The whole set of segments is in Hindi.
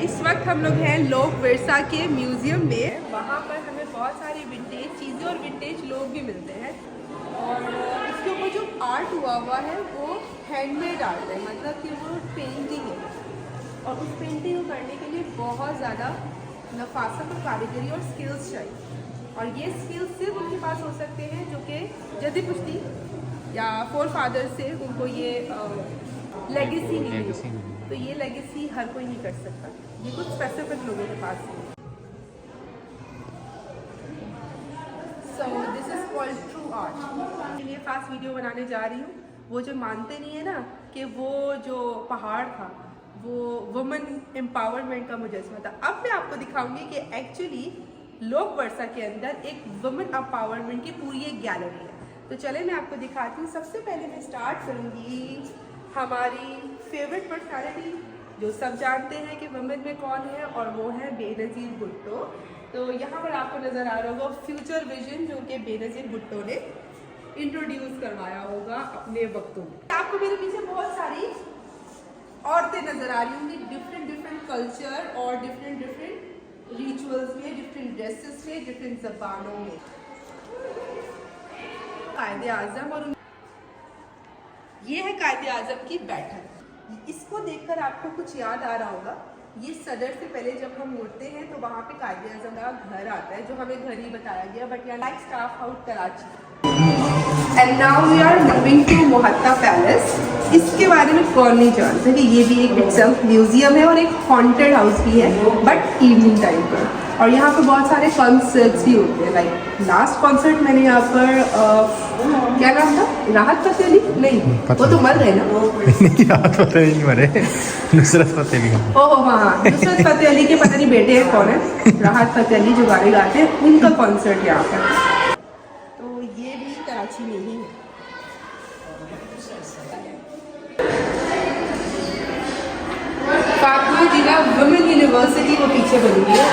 इस वक्त हम लोग हैं लोक विरसा के म्यूज़ियम में। वहाँ पर हमें बहुत सारी विंटेज चीज़ें और विंटेज लोग भी मिलते हैं। और इसके ऊपर जो आर्ट हुआ है वो हैंडमेड आर्ट है, मतलब कि वो पेंटिंग है। और उस पेंटिंग को करने के लिए बहुत ज़्यादा नफासत और कारीगरी और स्किल्स चाहिए। और ये स्किल्स सिर्फ उनके पास हो सकते हैं जो कि जद्दी पुश्ती या फोर फादर से उनको ये लेगेसी मिली। तो ये लेगेसी हर कोई नहीं कर सकता, ये कुछ स्पेसिफिक लोगों के पास है। So this is called true art. ये खास वीडियो बनाने जा रही हूँ। वो जो मानते नहीं है ना कि वो जो पहाड़ था वो वुमेन एम्पावरमेंट का मुजस्समा था, अब मैं आपको दिखाऊंगी कि एक्चुअली लोक वर्षा के अंदर एक वुमेन एम्पावरमेंट की पूरी एक गैलरी है। तो चले मैं आपको दिखाती हूँ। सबसे पहले मैं स्टार्ट करूँगी हमारी फेवरेट पर्सनालिटी जो सब जानते हैं कि वुमेन में कौन है, और वो है बेनज़ीर भुट्टो। तो यहाँ पर आपको नज़र आ रहा होगा फ्यूचर विजन जो कि बेनज़ीर भुट्टो ने इंट्रोड्यूस करवाया होगा अपने वक्तों में। आपको मेरे पीछे बहुत सारी औरतें नज़र आ रही होंगी, डिफरेंट कल्चर और डिफरेंट रिचुअल्स में, डिफरेंट ड्रेसेस में, डिफरेंट ज़बानों में। कायदे आज़म और ये है कायदे आज़म की बैठक। इसको देखकर आपको कुछ याद आ रहा होगा, ये सदर से पहले जब हम मुड़ते हैं तो वहाँ पे कायदे आज़म का घर आता है, जो हमें घर ही बताया गया, बट यहाँ like staff house Karachi. And now we are moving to Mohatta palace. इसके बारे में कौन नहीं जानता कि ये भी एक इटसेल्फ म्यूजियम है और एक हॉन्टेड हाउस भी है, बट इवनिंग टाइम पर। और यहाँ पर बहुत सारे कॉन्सर्ट्स भी होते हैं। लाइक लास्ट कॉन्सर्ट मैंने यहाँ पर क्या नाम था, राहत फतेह अली, नहीं वो तो मर गए ना। नहीं, राहत फतेह अली नहीं मरे, नुसरत फतेह अली। ओह हाँ, नुसरत फतेह अली के पता नहीं बेटे हैं कौन है, राहत फतेह अली जो गाने गाते हैं, उनका कॉन्सर्ट यहाँ पर। तो ये भी कराची में ही है। फातिमा जिला वुमेन यूनिवर्सिटी वो पीछे बनी है,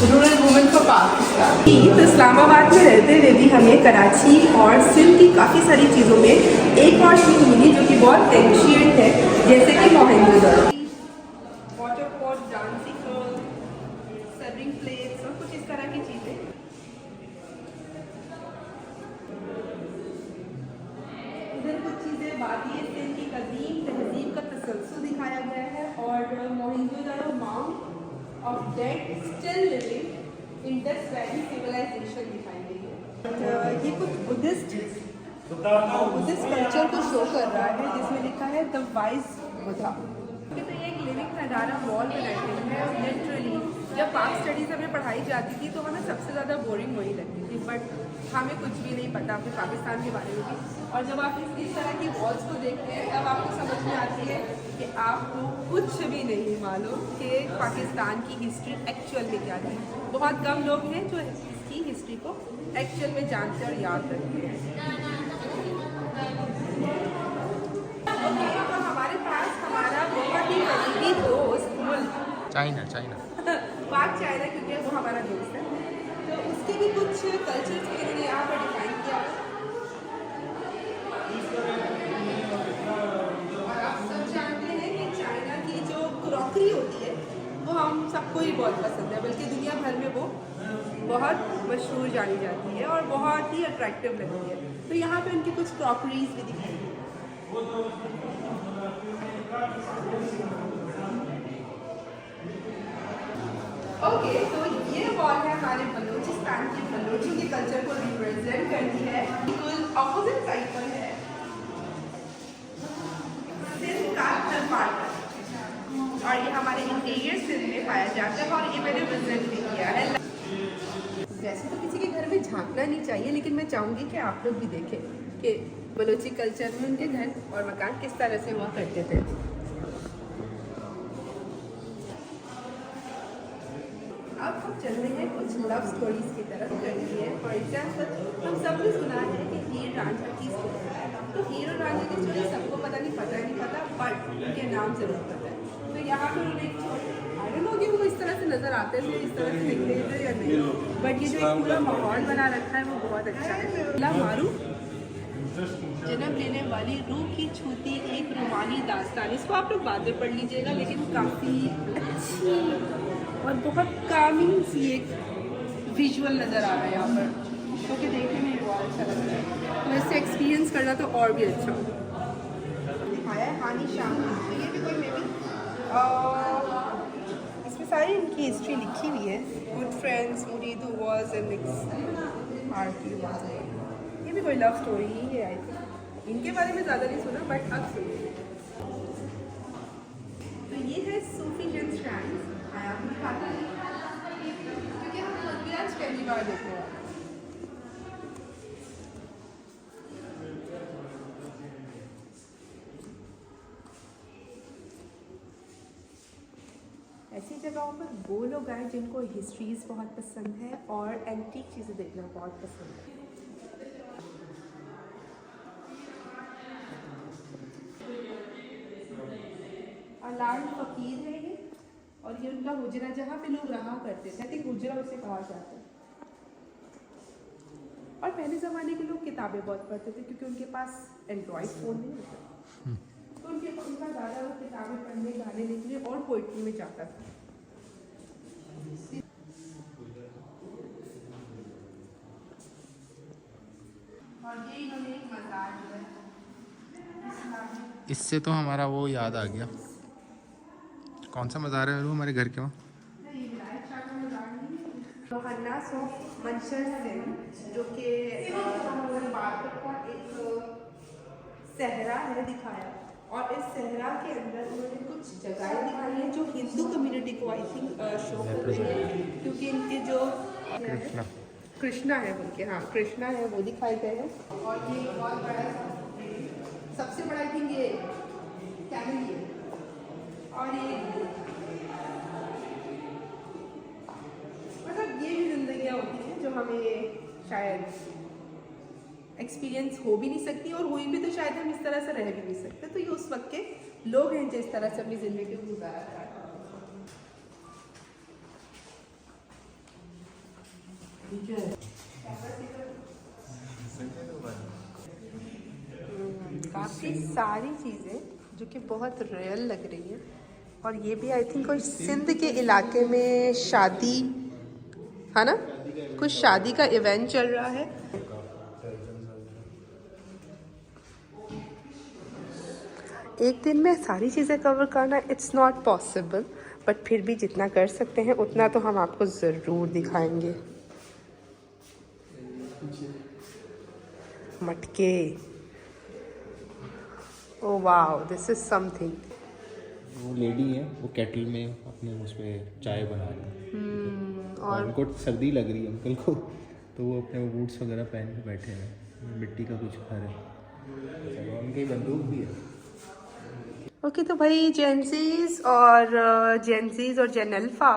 रूरल वुमेन फॉर पाकिस्तान। तो इस्लामाबाद में रहते हुए भी हमें कराची और सिंध की काफ़ी सारी चीज़ों में एक और चीज़ मिली जो कि बहुत एंशिएंट है, जैसे कि Mohenjodaro, water pot, dancing girl, serving plates और कुछ इस तरह की चीज़ें। इधर कुछ चीज़ें वादी सिंध की कदीम तहजीब का तसलसल दिखाया गया है, और Mohenjodaro mound of dead still living Indus valley civilisation दिखाई गई है। ये कुछ बुद्धिस्ट कल्चर को शो कर रहा है, जिसमें लिखा है द वाइज बुद्धा। तो ये एक लिविंग नज़ारा वॉल बनाई गई है। लिटरली जब पाक स्टडीज़ हमें पढ़ाई जाती थी तो हमें सबसे ज़्यादा बोरिंग वही लगती थी, बट हमें कुछ भी नहीं पता अपने पाकिस्तान के बारे में भी। और जब आप इस तरह की वॉल्स को देखते हैं तब आपको समझ में आती है कि आपको कुछ भी नहीं मालूम कि पाकिस्तान की हिस्ट्री एक्चुअल में क्या है। बहुत कम लोग हैं जो इसकी हिस्ट्री को एक्चुअल में जानते और याद रखते हैं। तो हमारे पास हमारा बहुत ही करीबी दोस्त मुल्क चाइना पाक चाइना, क्योंकि वो हमारा दोस्त है, तो उसके भी कुछ कल्चर्स को इन्होंने यहाँ पर डिफाइन किया। और आप सब जानते हैं कि चाइना की जो क्रॉकरी होती है वो हम सबको ही बहुत पसंद है, बल्कि दुनिया भर में वो बहुत मशहूर जानी जाती है और बहुत ही अट्रैक्टिव लगती है। तो यहाँ पे उनकी कुछ क्रॉकरीज भी दिखाई दी। ओके, तो ये वॉल है हमारे बलूचिस्तान की, बलोचों के कल्चर को रिप्रेजेंट करती है। बिल्कुल ऑपोजिट साइड पर है सिंध का थलपार्ट, और ये हमारे इंटीरियर सिंध में पाया जाता है, और ये मैंने विजिट भी किया है। वैसे तो किसी के घर में झांकना नहीं चाहिए, लेकिन मैं चाहूँगी कि आप लोग भी देखें कि बलोची कल्चर में उनके घर और मकान किस तरह से हुआ करते थे। अब हम चल रहे हैं कुछ लव स्टोरीज की तरफ करती है। फॉर एग्जाम्पल, हम सबने सुना है कि हीर रांझा की स्टोरी, तो हीर और रांझा की स्टोरी सबको पता नहीं पता, बट उनके नाम जरूर पता है। तो यहाँ पर उन्हें आई डोंट नो कि वो इस तरह से नज़र आते थे, इस तरह से दिखते थे या नहीं, बट ये जो एक पूरा माहौल बना रखा है वो बहुत अच्छा है। मारू जन्म लेने वाली रूह की छूती एक रुमानी दास्तान। इसको आप लोग बाद में पढ़ लीजिएगा, लेकिन काफ़ी अच्छी और बहुत कामिंग सी एक विजुअल नज़र आ रहा है यहाँ पर, क्योंकि देखने में बहुत अच्छा लग रहा है। तो इससे एक्सपीरियंस करना तो और भी अच्छा होगा। दिखाया है हानि शाम, तो ये भी कोई मे बी इसमें सारी इनकी हिस्ट्री लिखी हुई है। गुड फ्रेंड्स, मुरीद हू वाज एन आरती। ये भी कोई लव स्टोरी ही है आई थिंक। इनके बारे में ज़्यादा नहीं सुना, बट अब सुनिए। तो ये है सूफी जन स्ट्रैंड। आया भी खाता है क्योंकि हम खुद भी आज पहली बार देखने वाले हैं। ऐसी जगहों पर वो लोग आए जिनको हिस्ट्रीज बहुत पसंद है और एंटीक चीज़ें देखना बहुत पसंद है। अलार्म फ़कीर है ये, और ये उनका हुजरा जहाँ पे लोग रहा करते थे। आई थिंक हुजरा उसे कहा जाता है। और पहले ज़माने के लोग किताबें बहुत पढ़ते थे क्योंकि उनके पास एंड्रॉयड फ़ोन नहीं होता, तो उनका ज़्यादा वो किताबें पढ़ने, गाने लिखने और पोइट्री में जाता था। और ये इन्होंने एक मज़ार दिया है। इससे तो हमारा वो याद आ गया। कौन सा मज़ार है वो हमारे घर के वहाँ? मोहन्नास ऑफ मंशर सिंह, जो कि बारकोट का एक सहरा है दिखाया, और इस सहरा के अंदर उन्होंने कुछ जगहें दिखाई हैं जो हिंदू कम्युनिटी को आई थिंक शो कर रही है, क्योंकि इनके जो कृष्णा है उनके, हाँ कृष्णा है, वो दिखाए गए हैं। और ये बहुत बड़ा सबसे बड़ा आई थिंक ये कैमल है। और ये मतलब ये भी जिंदगियाँ होती हैं जो हमें शायद एक्सपीरियंस हो भी नहीं सकती, और हुई भी तो शायद हम इस तरह से रह भी नहीं सकते। तो ये उस वक्त के लोग हैं जिस तरह से अपनी ज़िंदगी को गुजारा करते हैं। काफ़ी सारी चीज़ें जो कि बहुत रियल लग रही हैं। और ये भी आई थिंक कोई सिंध के इलाके में शादी है ना, कुछ शादी का इवेंट चल रहा है। एक दिन में सारी चीज़ें कवर करना इट्स नॉट पॉसिबल, बट फिर भी जितना कर सकते हैं उतना तो हम आपको ज़रूर दिखाएंगे। मटके, oh wow, this is something. वो लेडी है, वो केटल में अपने उसमें चाय बना रही है, और उनको सर्दी लग रही है अंकल को, तो वो अपने बूट्स वगैरह पहन के बैठे हैं। मिट्टी का कुछ घर है, उनकी बंदूक भी है। ओके तो भाई जेंसीज और जेन अल्फा,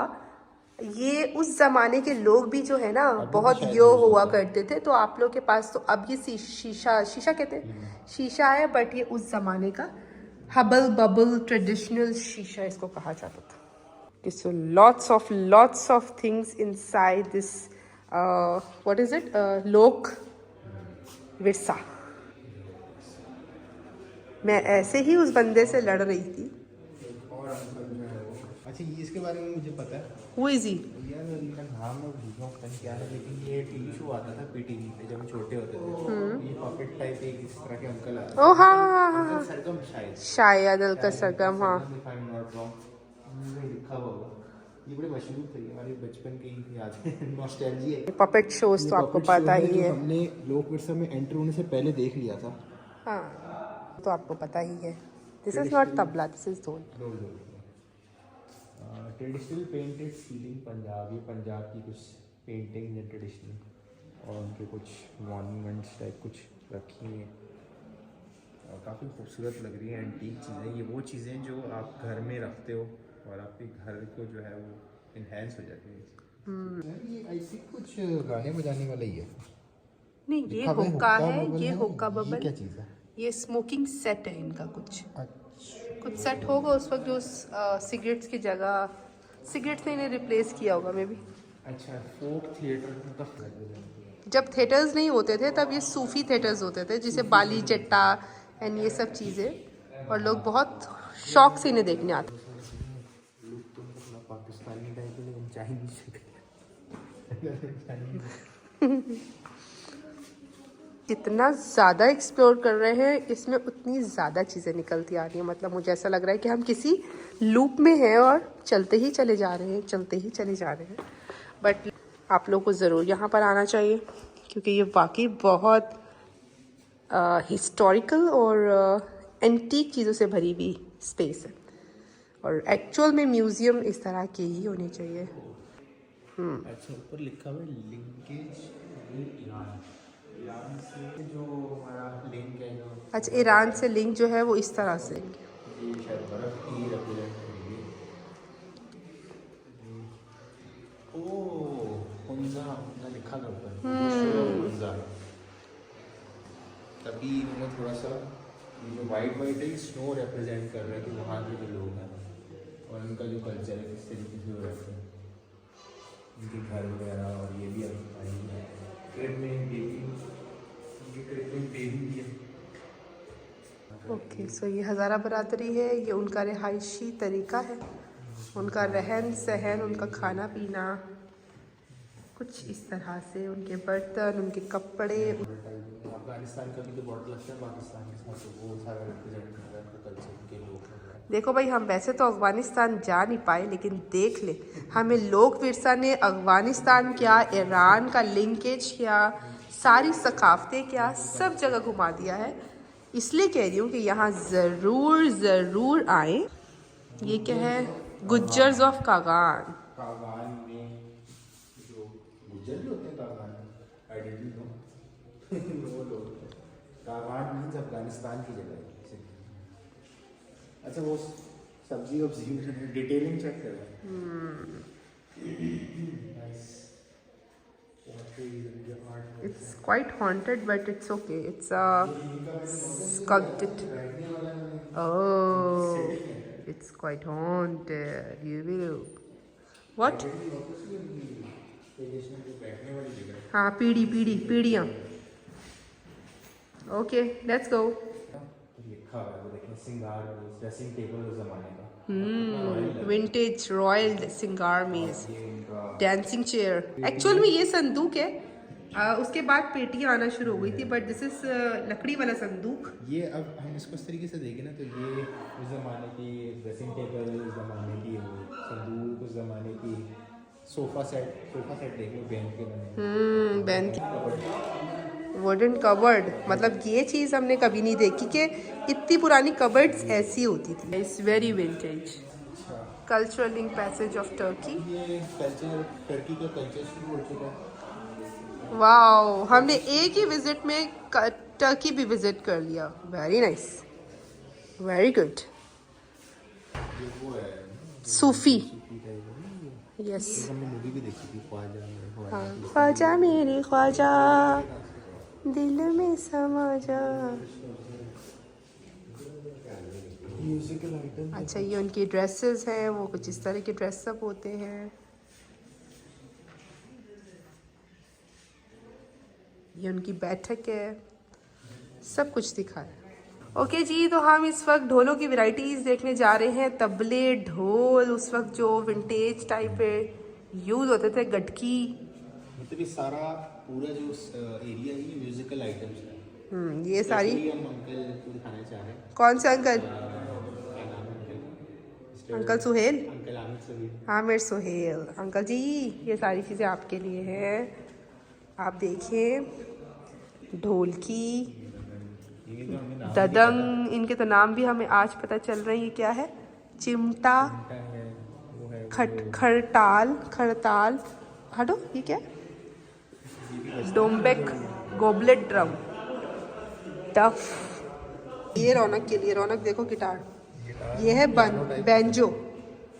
ये उस ज़माने के लोग भी जो है ना बहुत यो हुआ करते थे। तो आप लोग के पास तो अब ये शीशा कहते हैं, शीशा है, बट ये उस ज़माने का हबल बबल ट्रेडिशनल शीशा इसको कहा जाता था। So lots of things inside this what is it, लोक विरसा। मैं ऐसे ही उस बंदे से लड़ रही थी। अच्छा, ये इसके बारे में मुझे पता है। Who is he? यार नाम मैं भूल गया पता नहीं क्या है, लेकिन ये टीवी शो आता था पीटीवी पे जब हम छोटे होते थे। ये पपेट टाइप एक इस तरह के अंकल आते थे। ओह हाँ, सरगम शायद अलका सरगम, हाँ लिखा हुआ होगा। ये बड़े मशहूर थे, हमारे बचपन की यादें, नॉस्टैल्जिया है। पपेट शोज तो आपको पता ही है। हमने लोक विरसा में एंटर होने से पहले देख लिया था। हाँ तो आपको पता ही है। This is not tabla, this is ढोल। ट्रेडिशनल पेंटेड सीलिंग पंजाब, ये पंजाब की कुछ पेंटिंग है ट्रेडिशनल, और उनके कुछ मॉन्यूमेंट्स टाइप कुछ रखी हैं, और काफ़ी खूबसूरत लग रही है। एंटीक चीज़ें, ये वो चीज़ें जो आप घर में रखते हो और आपके घर को जो है वो इन्हेंस हो जाती है। ये आई थिंक कुछ गाने बजाने वाला ही है। नहीं, ये हुक्का है, ये हुक्का बबल। क्या चीज़ है? ये स्मोकिंग सेट है इनका। कुछ सेट होगा उस वक्त जो सिगरेट्स की जगह सिगरेट्स ने इन्हें रिप्लेस किया होगा मे बी। अच्छा, फोक थिएटर मतलब जब थिएटर्स नहीं होते थे तब ये सूफी थिएटर्स होते थे, जिसे बाली जट्टा एंड ये सब चीज़ें, और लोग बहुत शौक से इन्हें देखने आते। लुक तो थोड़ा पाकिस्तानी टाइप है लेकिन चाइनीज जितना ज़्यादा एक्सप्लोर कर रहे हैं इसमें उतनी ज़्यादा चीज़ें निकलती आ रही हैं। मतलब मुझे ऐसा लग रहा है कि हम किसी लूप में हैं और चलते ही चले जा रहे हैं, चलते ही चले जा रहे हैं। बट आप लोग को ज़रूर यहाँ पर आना चाहिए क्योंकि ये वाकई बहुत हिस्टोरिकल और एंटीक चीज़ों से भरी हुई स्पेस है, और एक्चुअल में म्यूज़ियम इस तरह के ही होने चाहिए। अच्छा, ऊपर लिखा हुआ है लिंकेज ईरान, ईरान से जो हमारा लिंक है जो, अच्छा, ईरान से लिंक जो है वो इस तरह से, ये शायद बर्फ की रिप्रेजेंट करेगी। ओह, हुंजा लिखा था ऊपर, तभी इन्होंने थोड़ा सा ये जो वाइट वाइट है स्नो रिप्रेजेंट कर रहे थे वहाँ के जो लोग हैं और उनका जो कल्चर है किस तरीके से वो रहते हैं, उनके घर वगैरह। और ये भी अब आई है ट्रेन में बेबी, उनकी ट्रेन में बेबी भी है। ओके, सो ये हज़ारा बरादरी है, ये उनका रिहायशी तरीका है, उनका रहन सहन, उनका खाना पीना कुछ इस तरह से, उनके बर्तन, उनके कपड़े। अफगानिस्तान का भी तो बॉर्डर लगता है पाकिस्तान के साथ, तो वो सारा रिप्रेजेंट कर रहा है उनका कल्चर, उनके लोग। देखो भाई, हम वैसे तो अफ़गानिस्तान जा नहीं पाए, लेकिन देख ले, हमें लोक विरसा ने अफ़गानिस्तान क्या, ईरान का लिंकेज क्या, सारी सकाफतें क्या, सब जगह घुमा दिया है। इसलिए कह रही हूँ कि यहाँ ज़रूर ज़रूर आए। ये क्या है, गुज्जर्स ऑफ कागान। कागान में जो गुज्जर भी होते हैं कागान में, आइडेंटिटी वो लोग, कागान मीन्स अफगानिस्तान की जगह है। अच्छा, वो सब्जी वब्जी डिटेलिंग चेक कर रहे हैं। It's quite haunted, but it's okay. It's sculpted. Oh, it's quite haunted. You will. What? हाँ, पीढ़ियाँ. Okay, let's go. लिखा हुआ है वो देखिए, सिंगार ड्रेसिंग टेबल उस जमाने का, विंटेज रॉयल सिंगार मेज, ये इनका डांसिंग चेयर। एक्चुअल में ये संदूक है, उसके बाद पेटियाँ आना शुरू हो गई थी, बट दिस इज लकड़ी वाला संदूक। ये अब हम इसको इस तरीके से देखें ना, तो ये उस ज़माने की ड्रेसिंग टेबल, उस ज़माने की वो संदूक, उस ज़माने की सोफ़ा सेट देख लो, बैंड के बने, बैंड, वुडन कबर्ड। मतलब ये चीज़ हमने कभी नहीं देखी कि इतनी पुरानी कबर्ड्स ऐसी होती थी। It's very vintage. Cultural link passage of Turkey. ये कल्चर, टर्की का कल्चर शुरू हो चुका है। वाओ, हमने एक ही विजिट में टर्की भी विजिट कर लिया। Very nice, very good. ये वो है सूफी, टाइप है। यस। हमने मूवी भी देखी थी, ख्वाजा में, हाँ, ख्वाजा मेरे ख्वाजा, दिल में समा जा। Musical item. अच्छा, ये उनकी ड्रेसेस हैं, वो कुछ इस तरह के ड्रेसअप होते हैं। ये उनकी बैठक है, सब कुछ दिखा है। ओके जी, तो हम इस वक्त ढोलों की वैरायटीज़ देखने जा रहे हैं। तबले, ढोल, उस वक्त जो विंटेज टाइप पे यूज़ होते थे, गटकी। मतलब ये सारा पूरा जो एरिया है ये म्यूजिकल आइटम्स है। ये सारी। हम अंकल को दिखाना चाह रहे हैं। कौन सा अंकल? क्या नाम है uncle? Uncle Suhail. Uncle Aamir Suhail. Aamir Suhail uncle ji, ये सारी चीज़ें आपके लिए हैं। आप देखिए, ढोलकी, ददंग, इनके तो नाम भी हमें आज पता चल रहे हैं। ये क्या है? चिमटा, खड़ताल, हटो, ये क्या? डोम्बेक, गोबलेट ड्रम, टफ। ये रौनक के लिए, रौनक देखो गिटार। ये है banjo,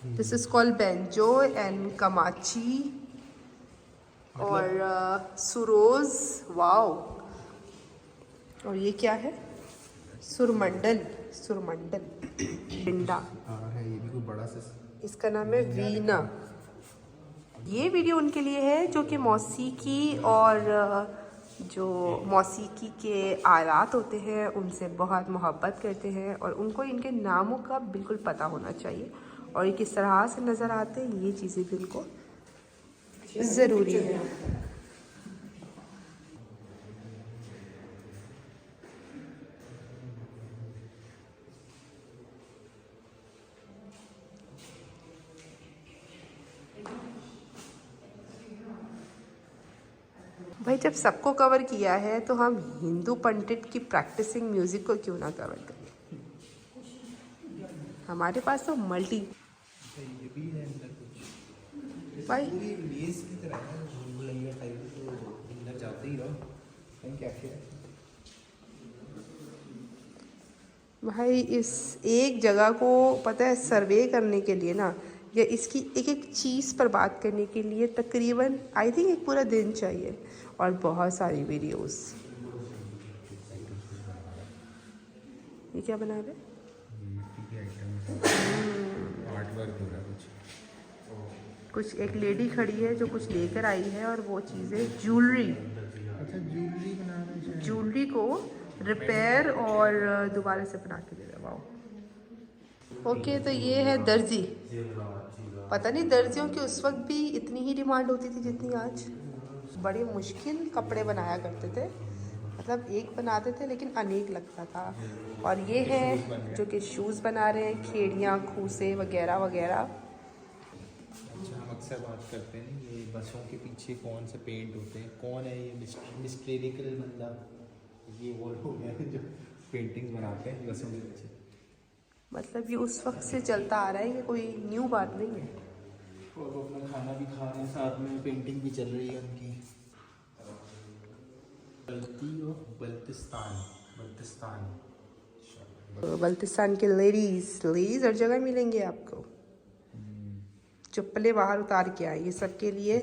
this is called banjo and कमाची और सुरोज। वाओ। और ये क्या है? सुरमंडल, पिंडा। हाँ है, ये भी कोई बड़ा सा। इसका नाम है वीणा। ये वीडियो उनके लिए है जो कि मौसीकी और जो मौसीकी के आलात होते हैं उनसे बहुत मोहब्बत करते हैं और उनको इनके नामों का बिल्कुल पता होना चाहिए और ये किस तरह से नज़र आते हैं, ये चीज़ें भी उनको ज़रूरी है। भाई जब सबको कवर किया है तो हम हिंदू पंडित की प्रैक्टिसिंग म्यूज़िक को क्यों ना कवर करें। हमारे पास तो मल्टी ये भी है अंदर कुछ भाई पूरी लेस की तरह है, भूलभुलैया टाइप, तो अंदर जाते ही रहो कहीं क्या क्या है। भाई इस एक जगह को पता है सर्वे करने के लिए ना, या इसकी एक एक चीज़ पर बात करने के लिए तकरीबन आई थिंक एक पूरा दिन चाहिए और बहुत सारी वीडियोस। ये क्या बना रहे हैं? मिट्टी के आइटम आर्ट वर्क हो रहा है कुछ एक लेडी खड़ी है जो कुछ लेकर आई है और वो चीज़ें ज्वेलरी, अच्छा ज्वेलरी बना रहे हैं। ज्वेलरी को रिपेयर और दोबारा से बना के दे रहा। वाओ। ओके तो ये है दर्जी। पता नहीं दर्जियों की उस वक्त भी इतनी ही डिमांड होती थी जितनी आज। बड़े मुश्किल कपड़े बनाया करते थे, मतलब एक बनाते थे लेकिन अनेक लगता था। और ये है जो कि शूज़ बना रहे हैं, खेड़ियाँ, खूसे वगैरह वगैरह। अच्छा हम अक्सर बात करते हैं ये बसों के पीछे कौन से पेंट होते हैं, कौन है ये मिस्टेरिकल बंदा, ये वो लोग हैं जो पेंटिंग्स बनाते हैं बसों के पीछे। मतलब ये उस वक्त से चलता आ रहा है, ये कोई न्यू बात नहीं है। और वो अपना खाना भी खा रहे हैं, साथ में पेंटिंग भी चल रही है उनकी। बल्तिस्तान बल्तिस्तान के लेडीज हर जगह मिलेंगे आपको। चप्पलें बाहर उतार के आए, ये सबके लिए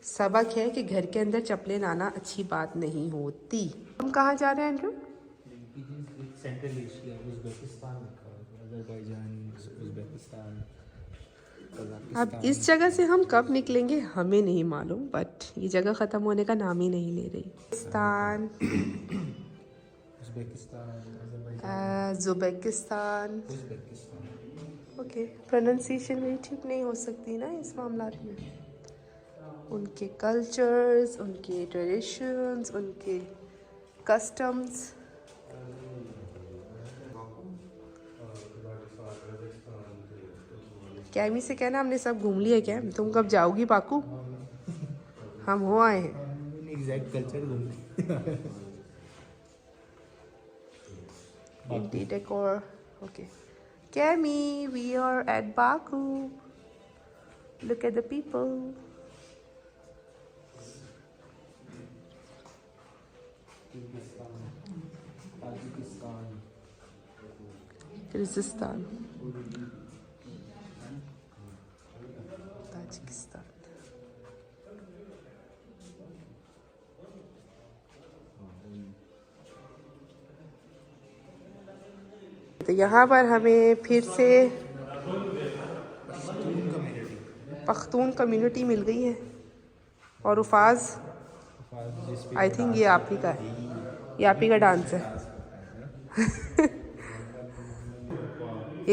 सबक है कि घर के अंदर चप्पलें लाना अच्छी बात नहीं होती। हम कहाँ जा रहे हैं Andrew? Central Asia, Uzbekistan, Azerbaijan, Uzbekistan, अब इस जगह से हम कब निकलेंगे हमें नहीं मालूम, बट ये जगह ख़त्म होने का नाम ही नहीं ले रही। पाकिस्तान, उज़्बेकिस्तान, ओके प्रोनाउंसिएशन मेरी ठीक नहीं हो सकती ना इस मामला में। उनके कल्चर्स, उनके ट्रेडिशंस, उनके कस्टम्स। कैमी से कहना हमने सब घूम लिया क्या, तुम कब जाओगी बाकू? हम हो आए हैं। एग्जैक्ट कल्चर घूमने। Indeed decor. Okay. Cami, we are at Baku. Look at the people. Kyrgyzstan. Tajikistan. तो यहाँ पर हमें फिर से पख्तून कम्युनिटी मिल गई है और उफाज आई थिंक ये आप ही का है, ये आप ही का डांस है।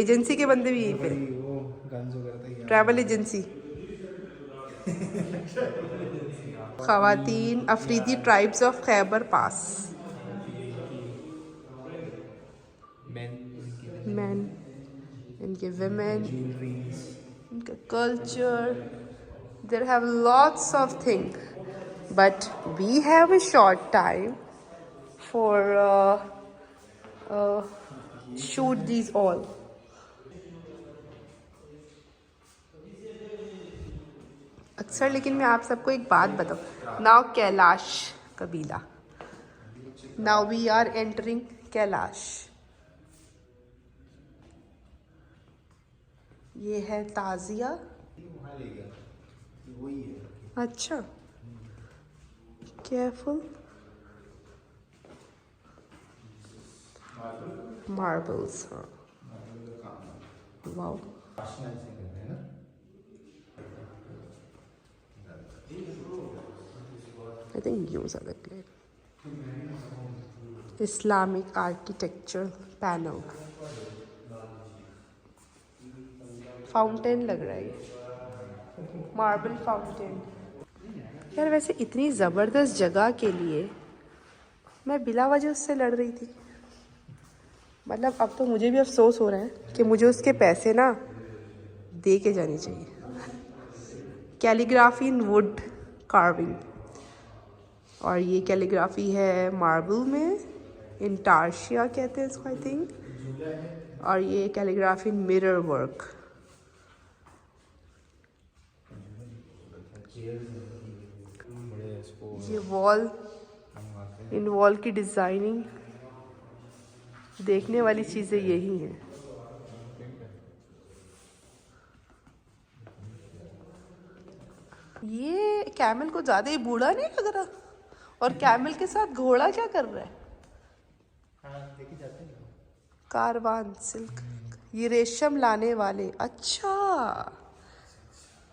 एजेंसी के बंदे भी यहीं पे, ट्रैवल एजेंसी। ख़वातीन Afridi tribes of Khyber pass. Man, इनके women, इनका culture, there have lots of things, but we have a short time for shoot these all. अक्सर लेकिन मैं आप सबको एक बात बताऊँ, नाउ कैलाश कबीला, now we are entering Kailash. ये है ताजिया। अच्छा केयरफुल, मार्बल्स, हाँ वाओ। आई थिंक यूँ सा निकले। इस्लामिक आर्किटेक्चर पैनल, फाउंटेन लग रहा है ये, मार्बल फाउंटेन। यार वैसे इतनी ज़बरदस्त जगह के लिए मैं बिला वजह उससे लड़ रही थी। मतलब अब तो मुझे भी अफसोस हो रहा है कि मुझे उसके पैसे ना दे के जानी चाहिए। कैलीग्राफी इन वुड कार्विंग, और ये कैलीग्राफी है मार्बल में, इंटार्शिया कहते हैं इसको आई थिंक। और ये कैलीग्राफी इन मिरर वर्क। ये वॉल, इन वॉल की डिज़ाइनिंग, देखने वाली चीज़ें यही हैं। ये कैमल को ज़्यादा ही बूढ़ा नहीं लग रहा? और कैमल के साथ घोड़ा क्या कर रहा है? कारवान सिल्क, ये रेशम लाने वाले, अच्छा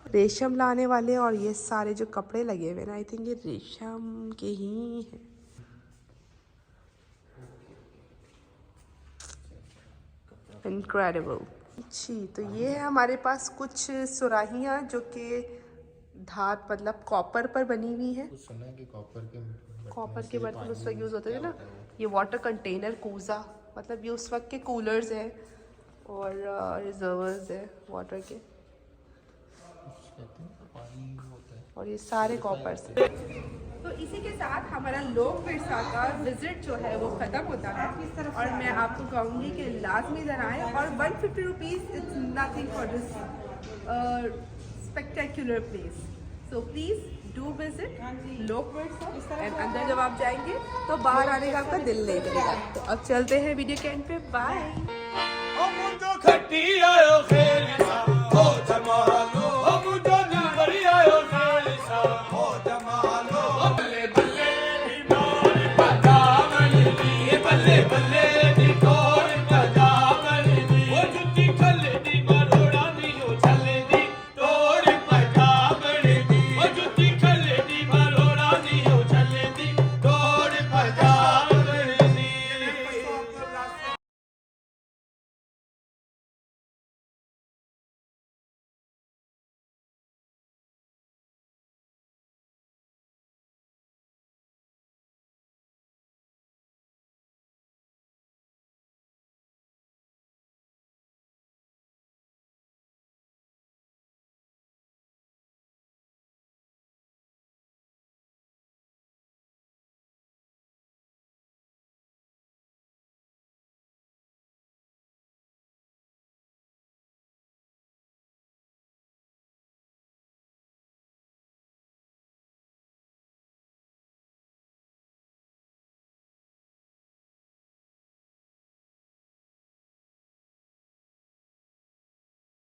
रेशम लाने वाले। और ये सारे जो कपड़े लगे हुए ना, आई थिंक ये रेशम के ही हैं। इनक्रेडिबल। अच्छी, तो ये है हमारे पास कुछ सुराहियाँ जो कि धात मतलब कॉपर पर बनी हुई है। सुना है कि कॉपर के बर्तन उस वक्त यूज़ होते थे ना। ये वाटर कंटेनर कूजा, मतलब ये उस वक्त के कूलर्स हैं और रिजर्वर्स है वाटर के, और ये सारे कॉपर से। तो इसी के साथ हमारा लोक विरसा का विजिट जो है वो ख़त्म होता है। और मैं आपको कहूँगी कि लाजमी ज़रा आएँ, और 150 rupees it's nothing for this spectacular place. So please do visit लोक विरसा। एंड अंदर जब आप जाएंगे तो बाहर आने का आपका दिल नहीं करेगा। तो अब चलते हैं वीडियो के एंड पे। बाय।